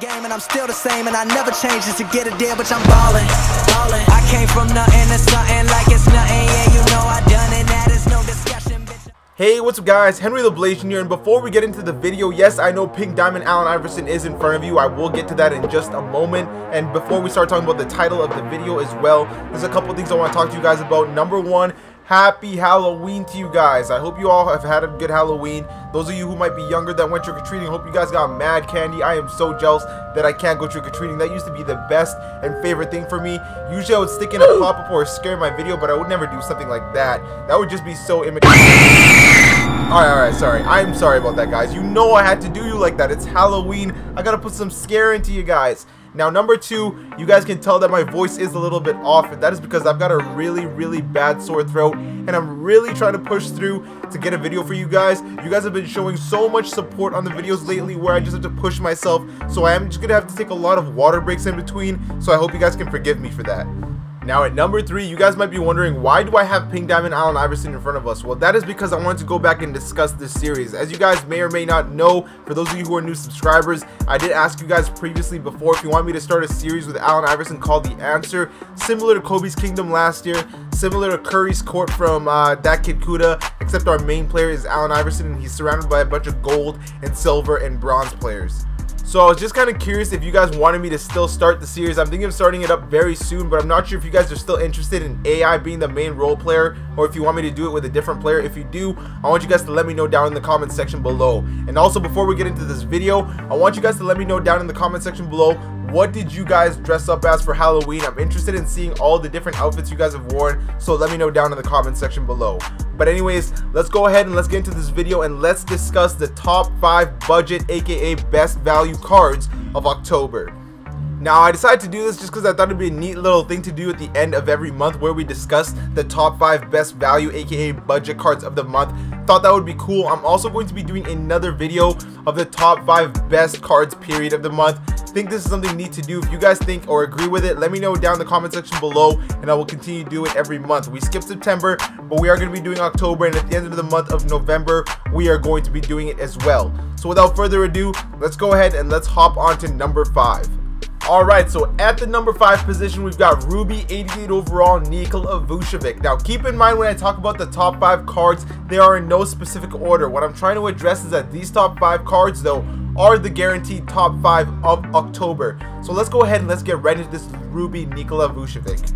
game and I'm still the same and I never changed just to get a deal, but I'm ballin'. I came from nothing to something like it's nothing, yeah, you know I done it, that is no discussion, bitch. Hey, what's up guys, Henry the Blasian here, and before we get into the video, yes, I know Pink Diamond Allen Iverson is in front of you. I will get to that in just a moment, and before we start talking about the title of the video as well, there's a couple things I want to talk to you guys about. Number one, happy Halloween to you guys. I hope you all have had a good Halloween. Those of you who might be younger that went trick-or-treating, hope you guys got mad candy. I am so jealous that I can't go trick-or-treating. That used to be the best and favorite thing for me. Usually I would stick in a pop-up or a scare in my video, but I would never do something like that. That would just be so immature. Alright, sorry. I'm sorry about that, guys. You know I had to do you like that. It's Halloween. I gotta put some scare into you guys. Now, number two, you guys can tell that my voice is a little bit off, and that is because I've got a really bad sore throat, and I'm really trying to push through to get a video for you guys. You guys have been showing so much support on the videos lately where I just have to push myself, so I am just gonna have to take a lot of water breaks in between, so I hope you guys can forgive me for that. Now at number three, you guys might be wondering, why do I have Pink Diamond Allen Iverson in front of us? Well, that is because I wanted to go back and discuss this series. As you guys may or may not know, for those of you who are new subscribers, I did ask you guys previously before if you want me to start a series with Allen Iverson called The Answer, similar to Kobe's Kingdom last year, similar to Curry's Court from That Kid Kuda, except our main player is Allen Iverson and he's surrounded by a bunch of gold and silver and bronze players. So I was just kind of curious if you guys wanted me to still start the series. I'm thinking of starting it up very soon, but I'm not sure if you guys are still interested in AI being the main role player, or if you want me to do it with a different player. If you do, I want you guys to let me know down in the comment section below. And also, before we get into this video, I want you guys to let me know down in the comment section below, what did you guys dress up as for Halloween? I'm interested in seeing all the different outfits you guys have worn, so let me know down in the comment section below. But anyways, let's go ahead and let's get into this video and let's discuss the top 5 budget aka best value cards of October. Now, I decided to do this just because I thought it'd be a neat little thing to do at the end of every month where we discuss the top 5 best value aka budget cards of the month. Thought that would be cool. I'm also going to be doing another video of the top 5 best cards period of the month. Think this is something neat to do. If you guys think or agree with it, let me know down in the comment section below, and I will continue to do it every month. We skipped September, but we are going to be doing October, and at the end of the month of November, we are going to be doing it as well. So without further ado, let's go ahead and let's hop on to number 5. Alright, so at the number 5 position, we've got Ruby 88 overall Nikola Vucevic. Now, keep in mind when I talk about the top 5 cards, they are in no specific order. What I'm trying to address is that these top 5 cards, though, are the guaranteed top 5 of October. So let's go ahead and let's get right into this Ruby Nikola Vucevic.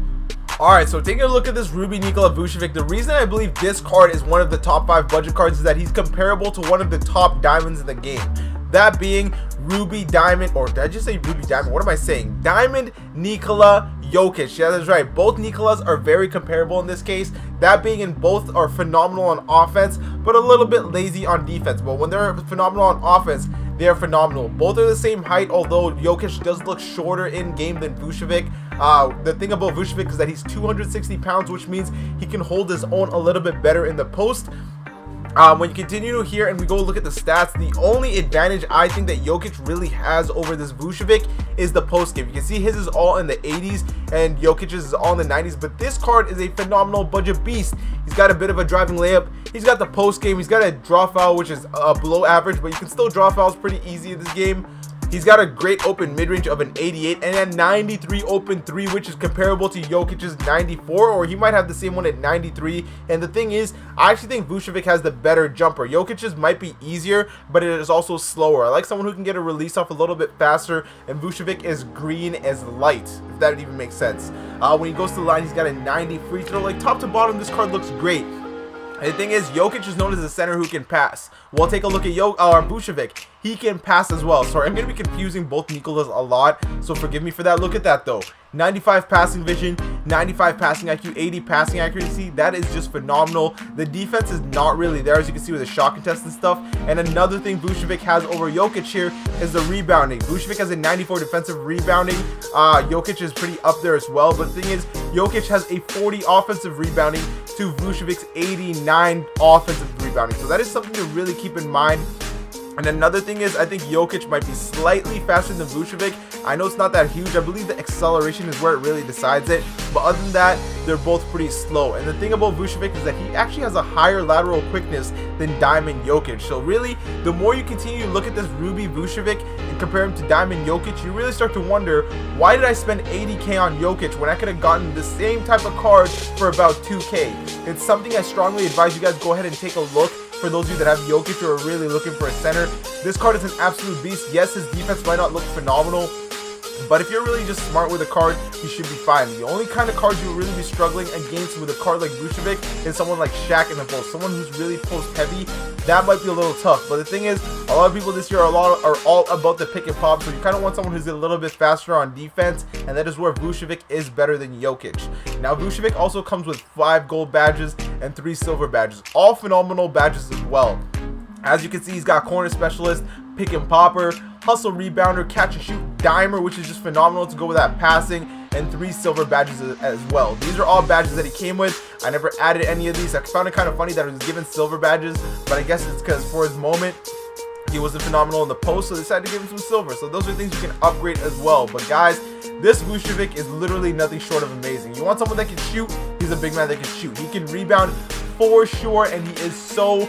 Alright, so taking a look at this Ruby Nikola Vucevic, the reason I believe this card is one of the top 5 budget cards is that he's comparable to one of the top diamonds in the game. That being Ruby Diamond, or did I just say Ruby Diamond? What am I saying? Diamond Nikola Jokic. Yeah, that's right. Both Nikolas are very comparable in this case. That being in both are phenomenal on offense, but a little bit lazy on defense. But when they're phenomenal on offense, they are phenomenal. Both are the same height, although Jokic does look shorter in game than Vucevic. The thing about Vucevic is that he's 260 pounds, which means he can hold his own a little bit better in the post. When you continue here and we go look at the stats, the only advantage I think that Jokic really has over this Vucevic is the post game. You can see his is all in the 80s and Jokic's is all in the 90s, but this card is a phenomenal budget beast. He's got a bit of a driving layup, he's got the post game, he's got a draw foul which is below average, but you can still draw fouls pretty easy in this game. He's got a great open mid-range of an 88 and a 93 open 3, which is comparable to Jokic's 94, or he might have the same one at 93. And the thing is, I actually think Vucevic has the better jumper. Jokic's might be easier, but it is also slower. I like someone who can get a release off a little bit faster, and Vucevic is green as light, if that even makes sense. When he goes to the line, he's got a 90 free throw. Like, top to bottom, this card looks great. And the thing is, Jokic is known as a center who can pass. We'll take a look at Vucevic. He can pass as well. Sorry, I'm going to be confusing both Nikolas a lot, so forgive me for that. Look at that, though. 95 passing vision, 95 passing IQ, 80 passing accuracy. That is just phenomenal. The defense is not really there, as you can see with the shot contest and stuff. And another thing Vucevic has over Jokic here is the rebounding. Vucevic has a 94 defensive rebounding. Jokic is pretty up there as well. But the thing is, Jokic has a 40 offensive rebounding to Vucevic's 89 offensive rebounding. So that is something to really keep in mind. And another thing is, I think Jokic might be slightly faster than Vucevic. I know it's not that huge. I believe the acceleration is where it really decides it. But other than that, they're both pretty slow. And the thing about Vucevic is that he actually has a higher lateral quickness than Diamond Jokic. So really, the more you continue to look at this Ruby Vucevic and compare him to Diamond Jokic, you really start to wonder, why did I spend 80K on Jokic when I could have gotten the same type of card for about 2K? It's something I strongly advise you guys go ahead and take a look. For those of you that have Jokic or are really looking for a center, this card is an absolute beast. Yes, his defense might not look phenomenal, but if you're really just smart with a card, you should be fine. The only kind of cards you'll really be struggling against with a card like Vucevic is someone like Shaq in the post. Someone who's really post heavy, that might be a little tough. But the thing is, a lot of people this year are all about the pick and pop, so you kind of want someone who's a little bit faster on defense, and that is where Vucevic is better than Jokic. Now, Vucevic also comes with 5 gold badges and 3 silver badges, all phenomenal badges as well. As you can see, he's got corner specialist, pick and popper, hustle rebounder, catch and shoot, dimer, which is just phenomenal to go with that passing, and 3 silver badges as well. These are all badges that he came with. I never added any of these. I found it kind of funny that he was given silver badges, but I guess it's because for his moment, he wasn't phenomenal in the post, so they decided to give him some silver. So those are things you can upgrade as well. But guys, this Vucevic is literally nothing short of amazing. You want someone that can shoot? He's a big man that can shoot. He can rebound for sure, and he is so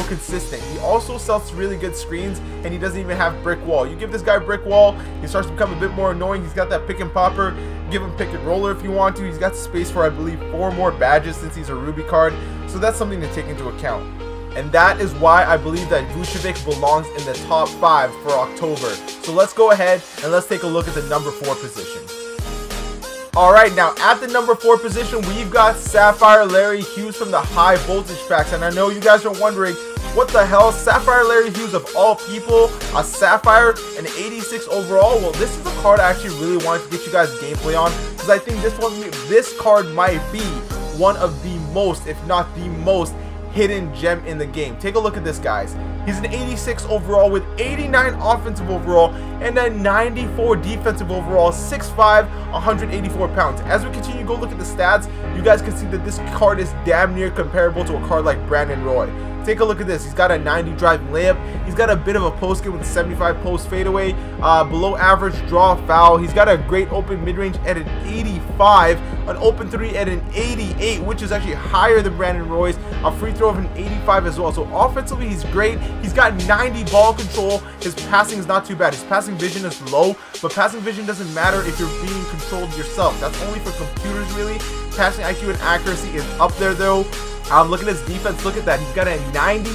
consistent. He also sells really good screens, and he doesn't even have brick wall. You give this guy brick wall, he starts to become a bit more annoying. He's got that pick and popper. Give him pick and roller if you want to. He's got space for, I believe, 4 more badges since he's a Ruby card, so that's something to take into account. And that is why I believe that Vucevic belongs in the top 5 for October. So let's go ahead and let's take a look at the number 4 position. Alright, now at the number 4 position, we've got Sapphire Larry Hughes from the high voltage packs. And I know you guys are wondering, what the hell? Sapphire Larry Hughes of all people, a Sapphire, an 86 overall? Well, this is a card I actually really wanted to get you guys gameplay on, because I think this card might be one of the most, if not the most, hidden gem in the game. Take a look at this, guys. He's an 86 overall with 89 offensive overall and a 94 defensive overall, 6'5", 184 pounds. As we continue to go look at the stats, you guys can see that this card is damn near comparable to a card like Brandon Roy. Take a look at this. He's got a 90 driving layup. He's got a bit of a post game with a 75 post fadeaway. Below average draw foul. He's got a great open mid-range at an 85. An open 3 at an 88, which is actually higher than Brandon Roy's. A free throw of an 85 as well. So offensively, he's great. He's got 90 ball control. His passing is not too bad. His passing vision is low, but passing vision doesn't matter if you're being controlled yourself. That's only for computers, really. Passing IQ and accuracy is up there, though. Look at his defense. Look at that. He's got a 92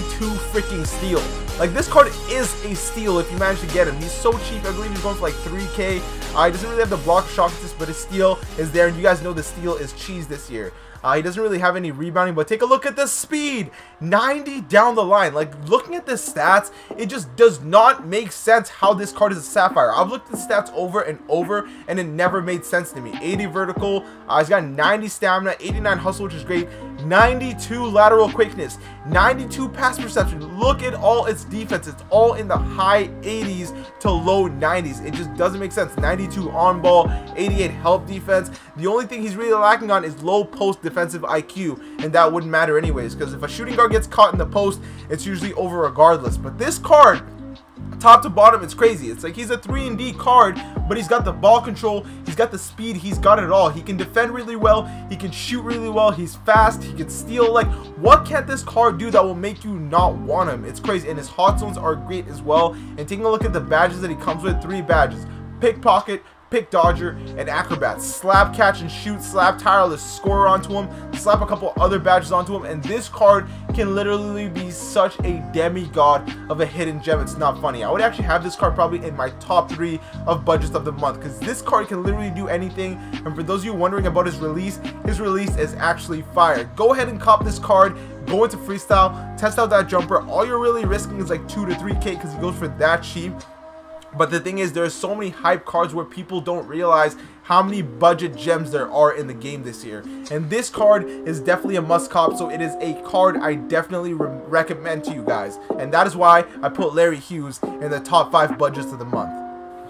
freaking steal. Like, this card is a steal if you manage to get him. He's so cheap. I believe he's going for like 3K. He doesn't really have the block shock assist, but his steal is there. And you guys know the steal is cheese this year. He doesn't really have any rebounding, but take a look at the speed. 90 down the line. Like, looking at the stats, it just does not make sense how this card is a Sapphire. I've looked at the stats over and over, and it never made sense to me. 80 vertical. He's got 90 stamina, 89 hustle, which is great. 92 lateral quickness, 92 pass perception. Look at all its defense. It's all in the high 80s to low 90s. It just doesn't make sense. 92 on ball, 88 help defense. The only thing he's really lacking on is low post defensive IQ, and that wouldn't matter anyways, because if a shooting guard gets caught in the post, it's usually over regardless. But this card, top to bottom, it's crazy. It's like he's a 3-and-D card, but he's got the ball control, he's got the speed, he's got it all. He can defend really well, he can shoot really well, he's fast, he can steal. Like, what can't this card do that will make you not want him? It's crazy. And his hot zones are great as well. And taking a look at the badges that he comes with, 3 badges: pickpocket, pick dodger, and acrobat. Slap catch and shoot, slap tireless scorer onto him, slap a couple other badges onto him, and this card can literally be such a demigod of a hidden gem. It's not funny. I would actually have this card probably in my top 3 of budgets of the month, because this card can literally do anything. And for those of you wondering about his release is actually fire. Go ahead and cop this card, go into freestyle, test out that jumper. All you're really risking is like 2 to 3K because he goes for that cheap. But the thing is, there's so many hype cards where people don't realize how many budget gems there are in the game this year. And this card is definitely a must cop, so it is a card I definitely recommend to you guys. And that is why I put Larry Hughes in the top 5 budgets of the month.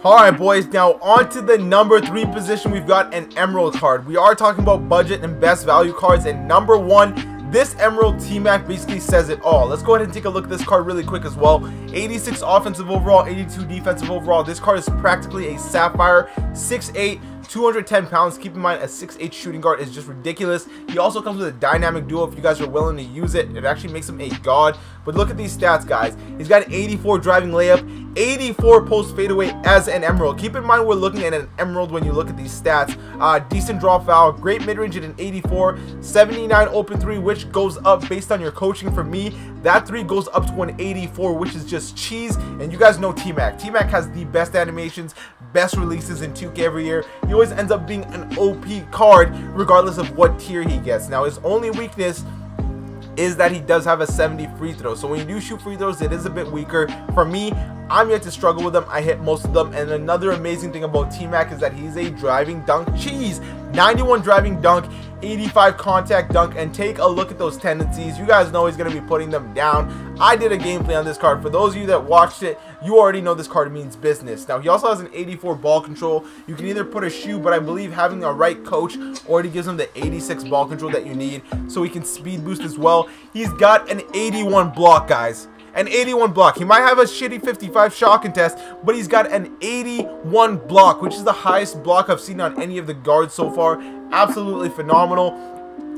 Alright boys, now on to the number 3 position. We've got an Emerald card. We are talking about budget and best value cards, and number 1, This Emerald Tmac basically says it all. Let's go ahead and take a look at this card really quick as well. 86 offensive overall, 82 defensive overall. This card is practically a Sapphire, 6'8", 210 pounds. Keep in mind, a 6'8" shooting guard is just ridiculous. He also comes with a dynamic duo if you guys are willing to use it. It actually makes him a god. But look at these stats, guys. He's got an 84 driving layup, 84 post fadeaway as an Emerald. Keep in mind, we're looking at an Emerald when you look at these stats. Decent draw foul, great mid-range at an 84, 79 open 3, which goes up based on your coaching. For me, that 3 goes up to an 84, which is just cheese. And you guys know Tmac. Tmac has the best animations, best releases in 2K every year. He always ends up being an OP card regardless of what tier he gets. Now, his only weakness is that he does have a 70 free throw. So when you do shoot free throws, it is a bit weaker. For me, I'm yet to struggle with them. I hit most of them. And another amazing thing about Tmac is that he's a driving dunk cheese. 91 driving dunk, 85 contact dunk, and take a look at those tendencies. You guys know he's going to be putting them down. I did a gameplay on this card. For those of you that watched it, you already know this card means business. Now, he also has an 84 ball control. You can either put a shoe, but I believe having a right coach already gives him the 86 ball control that you need, so he can speed boost as well. He's got an 81 block, guys. An 81 block. He might have a shitty 55 shot contest, but he's got an 81 block, which is the highest block I've seen on any of the guards so far. Absolutely phenomenal.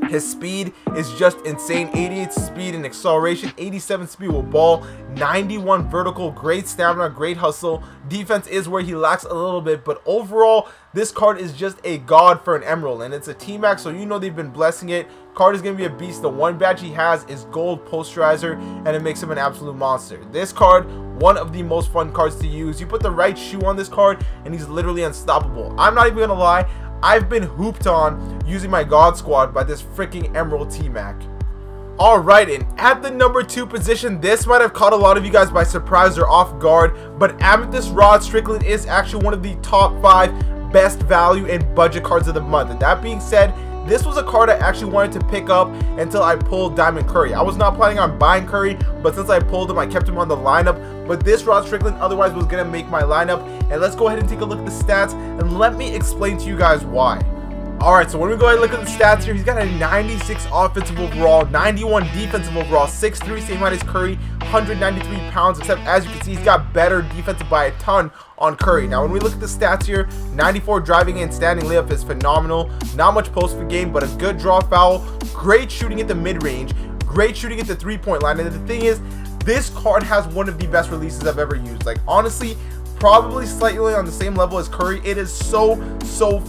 His speed is just insane. 88 speed and acceleration, 87 speed with ball, 91 vertical, great stamina, great hustle. Defense is where he lacks a little bit, but overall, this card is just a god for an Emerald, and it's a Tmac, so you know they've been blessing it. Card is going to be a beast. The one badge he has is gold posterizer, and it makes him an absolute monster. This card, one of the most fun cards to use. You put the right shoe on this card, and he's literally unstoppable. I'm not even going to lie. I've been hooped on using my God Squad by this freaking Emerald Tmac. Alright, and at the number 2 position, this might have caught a lot of you guys by surprise or off guard, but Amethyst Rod Strickland is actually one of the top 5 best value and budget cards of the month. And that being said, this was a card I actually wanted to pick up until I pulled Diamond Curry. I was not planning on buying Curry, but since I pulled him, I kept him on the lineup. But this Rod Strickland otherwise was going to make my lineup. And let's go ahead and take a look at the stats, and let me explain to you guys why. Alright, so when we go ahead and look at the stats here, he's got a 96 offensive overall, 91 defensive overall, 6'3", same height as Curry, 193 pounds, except as you can see, he's got better defensive by a ton on Curry. Now, when we look at the stats here, 94 driving and standing layup is phenomenal. Not much post for game, but a good draw foul, great shooting at the mid-range, great shooting at the three-point line. And the thing is, this card has one of the best releases I've ever used. Like, honestly, probably slightly on the same level as Curry. It is so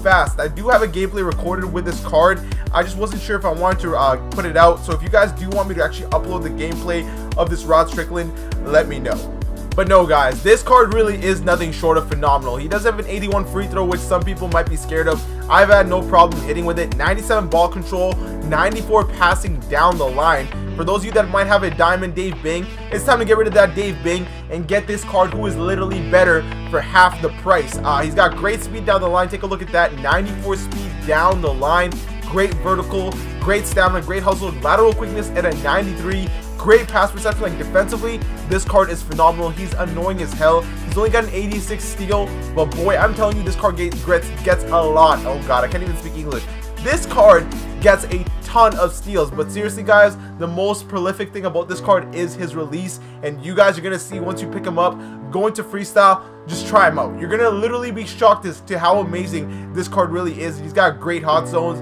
fast. I do have a gameplay recorded with this card. I just wasn't sure if I wanted to put it out. So if you guys do want me to actually upload the gameplay of this Rod Strickland, let me know. But no, guys, this card really is nothing short of phenomenal. He does have an 81 free throw, which some people might be scared of. I've had no problem hitting with it. 97 ball control, 94 passing down the line. For those of you that might have a Diamond Dave Bing, it's time to get rid of that Dave Bing and get this card who is literally better for half the price. He's got great speed down the line. Take a look at that. 94 speed down the line. Great vertical, great stamina, great hustle, lateral quickness at a 93. Great pass perception. Like, defensively, this card is phenomenal. He's annoying as hell. He's only got an 86 steal, but boy, I'm telling you, this card gets a lot. Oh god, I can't even speak English. This card gets a ton of steals, but seriously, guys, the most prolific thing about this card is his release, and you guys are gonna see once you pick him up, go into freestyle, just try him out. You're gonna literally be shocked as to how amazing this card really is. He's got great hot zones.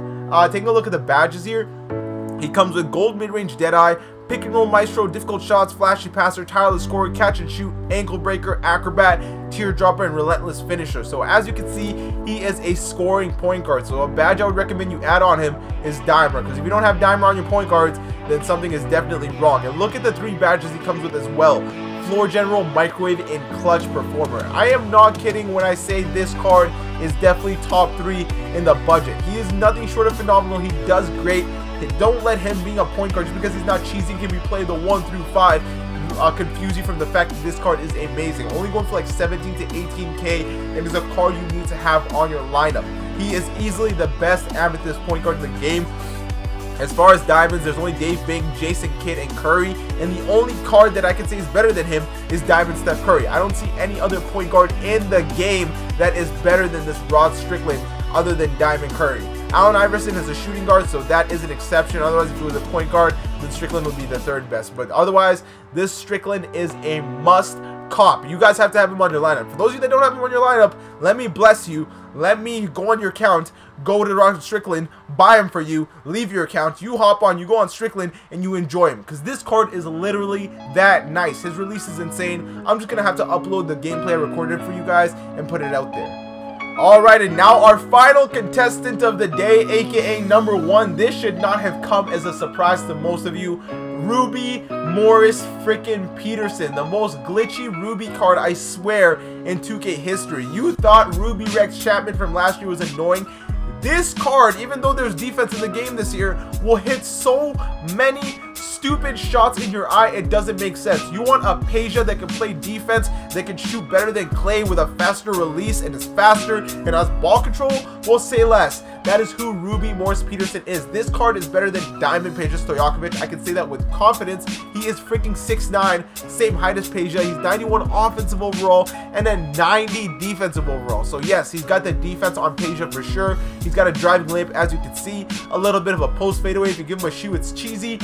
Taking a look at the badges here, he comes with gold mid-range Deadeye, pick and roll maestro, difficult shots, flashy passer, tireless scorer, catch and shoot, ankle breaker, acrobat, teardropper, and relentless finisher. So as you can see, he is a scoring point guard. So a badge I would recommend you add on him is Dimer, because if you don't have Dimer on your point guards, then something is definitely wrong. And look at the 3 badges he comes with as well: floor general, microwave, and clutch performer. I am not kidding when I say this card is definitely top 3 in the budget. He is nothing short of phenomenal. He does great. Don't let him being a point guard just because he's not cheesy can be played the 1 through 5 confuse you from the fact that this card is amazing. Only going for like 17 to 18k, and is a card you need to have on your lineup. He is easily the best Amethyst point guard in the game. As far as diamonds, there's only Dave Bing, Jason Kidd, and Curry, and the only card that I can say is better than him is Diamond Steph Curry. I don't see any other point guard in the game that is better than this Rod Strickland other than Diamond Curry. Allen Iverson is a shooting guard, so that is an exception. Otherwise, if he was a point guard, then Strickland would be the third best. But otherwise, this Strickland is a must cop. You guys have to have him on your lineup. For those of you that don't have him on your lineup, let me bless you. Let me go on your account, go to Rock Strickland, buy him for you, leave your account, you hop on, you go on Strickland, and you enjoy him. Because this card is literally that nice. His release is insane. I'm just going to have to upload the gameplay I recorded for you guys and put it out there. Alright, and now our final contestant of the day, aka number 1. This should not have come as a surprise to most of you. Ruby Morris freaking Peterson, the most glitchy Ruby card, I swear, in 2K history. You thought Ruby Rex Chapman from last year was annoying. This card, even though there's defense in the game this year, will hit so many stupid shots in your eye, it doesn't make sense. You want a Peja that can play defense, that can shoot better than Clay with a faster release and is faster and has ball control? We'll say less. That is who Ruby Morris Peterson is. This card is better than Diamond Peja Stojakovic. I can say that with confidence. He is freaking 6'9", same height as Peja. He's 91 offensive overall and then 90 defensive overall. So yes, he's got the defense on Peja for sure. He's got a driving layup, as you can see, a little bit of a post fadeaway. If you give him a shoe, it's cheesy.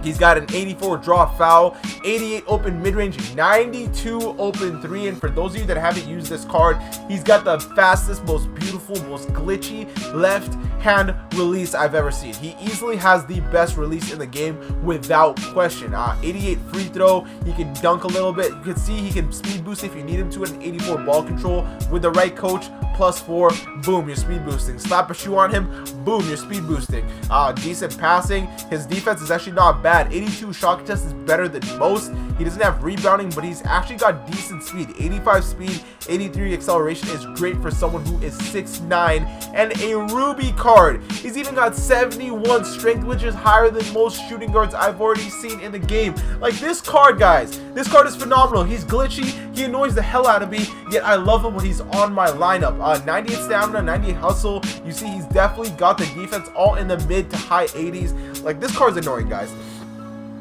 He's got an 84 draw foul, 88 open mid-range, 92 open 3, and for those of you that haven't used this card, he's got the fastest, most beautiful, most glitchy left hand release I've ever seen. He easily has the best release in the game without question. 88 free throw, he can dunk a little bit. You can see he can speed boost if you need him to, an 84 ball control with the right coach. +4, boom, you're speed boosting. Slap a shoe on him, boom, you're speed boosting. Decent passing. His defense is actually not bad. 82 shot contest is better than most. He doesn't have rebounding, but he's actually got decent speed. 85 speed, 83 acceleration is great for someone who is 6'9", and a Ruby card. He's even got 71 strength, which is higher than most shooting guards I've already seen in the game. Like, this card, guys, this card is phenomenal. He's glitchy, he annoys the hell out of me, yet I love him when he's on my lineup. 98 stamina, 98 hustle. You see, he's definitely got the defense all in the mid to high 80s. Like, this card's annoying, guys.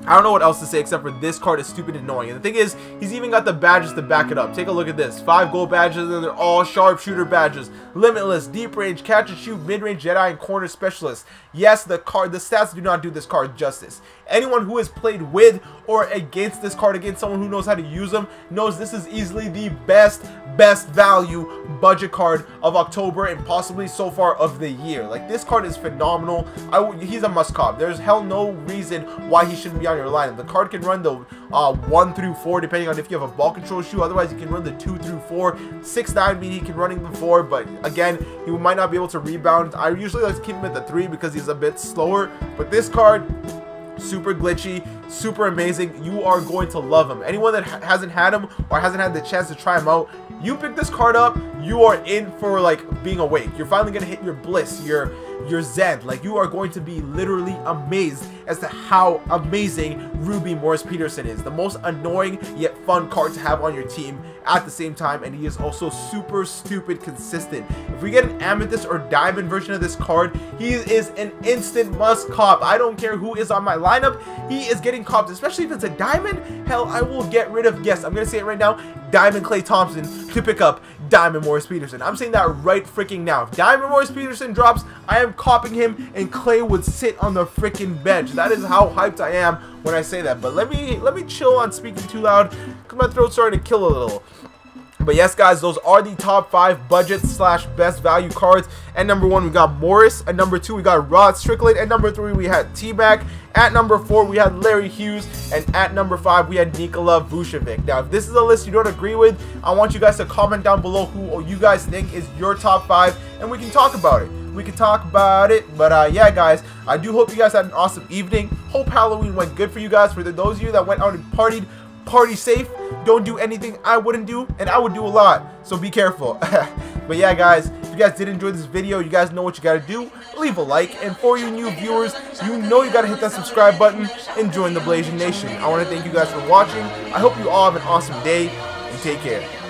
I don't know what else to say except for this card is stupid and annoying. And the thing is, he's even got the badges to back it up. Take a look at this. 5 gold badges, and they're all sharpshooter badges. Limitless, deep range, catch and shoot, mid-range, Jedi, and corner specialist. Yes, the stats do not do this card justice. Anyone who has played with or against this card, against someone who knows how to use them, knows this is easily the best value budget card of October and possibly so far of the year. Like, this card is phenomenal. He's a must cop. There's hell no reason why he shouldn't be on your lineup. The card can run the 1 through 4 depending on if you have a ball control shoe. Otherwise, you can run the 2 through 4. 6'9", meaning he can run the 4, but again, he might not be able to rebound. I usually like to keep him at the 3 because he's a bit slower, but this card, super glitchy, super amazing. You are going to love him. Anyone that hasn't had him or hasn't had the chance to try him out, you pick this card up, you are in for like being awake. You're finally gonna hit your bliss, your zen. Like, you are going to be literally amazed as to how amazing Ruby Morris Peterson is. The most annoying yet fun card to have on your team at the same time, and he is also super stupid consistent. If we get an amethyst or diamond version of this card, he is an instant must cop. I don't care who is on my lineup, he is getting copped, especially if it's a diamond. Hell, I will get rid of, yes, I'm gonna say it right now, Diamond Klay Thompson to pick up Diamond Morris Peterson. I'm saying that right freaking now. If Diamond Morris Peterson drops, I am copying him, and Clay would sit on the freaking bench. That is how hyped I am when I say that. But let me chill on speaking too loud because my throat's starting to kill a little. But yes, guys, those are the top 5 budget / best value cards. At number 1, we got Morris. At number 2, we got Rod Strickland. At number 3, we had Tmac. At number 4, we had Larry Hughes. And at number 5, we had Nikola Vucevic. Now, if this is a list you don't agree with, I want you guys to comment down below who you guys think is your top 5, and we can talk about it. But yeah, guys, I do hope you guys had an awesome evening. Hope Halloween went good for you guys. For those of you that went out and partied, party safe. Don't do anything I wouldn't do, and I would do a lot, so be careful. But yeah, guys, if you guys did enjoy this video, you guys know what you gotta do. Leave a like, and for you new viewers, you know you gotta hit that subscribe button and join the Blazing Nation. I want to thank you guys for watching. I hope you all have an awesome day, and take care.